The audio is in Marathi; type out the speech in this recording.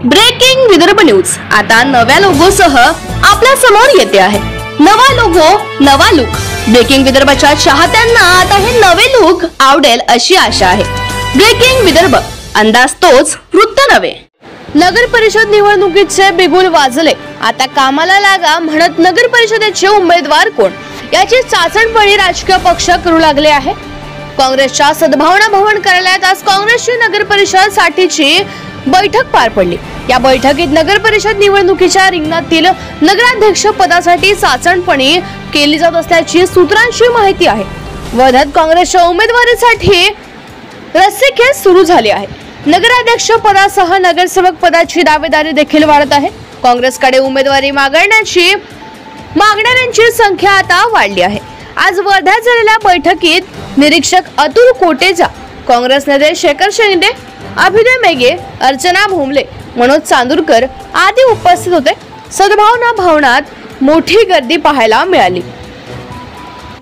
ब्रेकिंग विदर्भ न्यूज आता नव्या लोगोसह आपल्या समोर येते आहे। नवा लोगो, नवा लुक। ब्रेकिंग विदर्भाच्या चाहत्यांना आता हे नवे लुक आवडेल अशी आशा आहे। ब्रेकिंग विदर्भ, अंदाज तोच, वृत्त नवे। नगर परिषद निवडणुकीचे बिगुल वाजले, आता कामाला लागा म्हणत नगर परिषदेचे उमेदवार कोण याची चाचणपणी राजकीय पक्ष करू लागले आहे। काँग्रेसच्या सद्भावना भवन कार्यालयात आज काँग्रेसची नगर परिषद साठीची बैठक पार पडली। या बैठकीत नगर परिषद निवडणुकीच्या रिंगणातील नगराध्यक्ष पदासाठी चाचणपणी केली जात असल्याची सूत्रांची माहिती आहे। वर्ध्यात काँग्रेसच्या उमेदवारीसाठी रस्सीखेच सुरू झाली आहे। नगराध्यक्ष पदासह नगरसेवक पदाची दावेदारी देखील वाढत आहे। काँग्रेसकडे उमेदवारी मागणाऱ्यांची संख्या आता वाढली आहे। आज वर्ध्यात झालेल्या बैठकीत निरीक्षक अतुल कोटेचा, काँग्रेस नेते शेखर शेंडे, अभिनय मेघे, अर्चना भोमले, मनोज चांदूरकर आदी उपस्थित होते। सद्भावना भवनात मोठी गर्दी पाहायला मिळाली।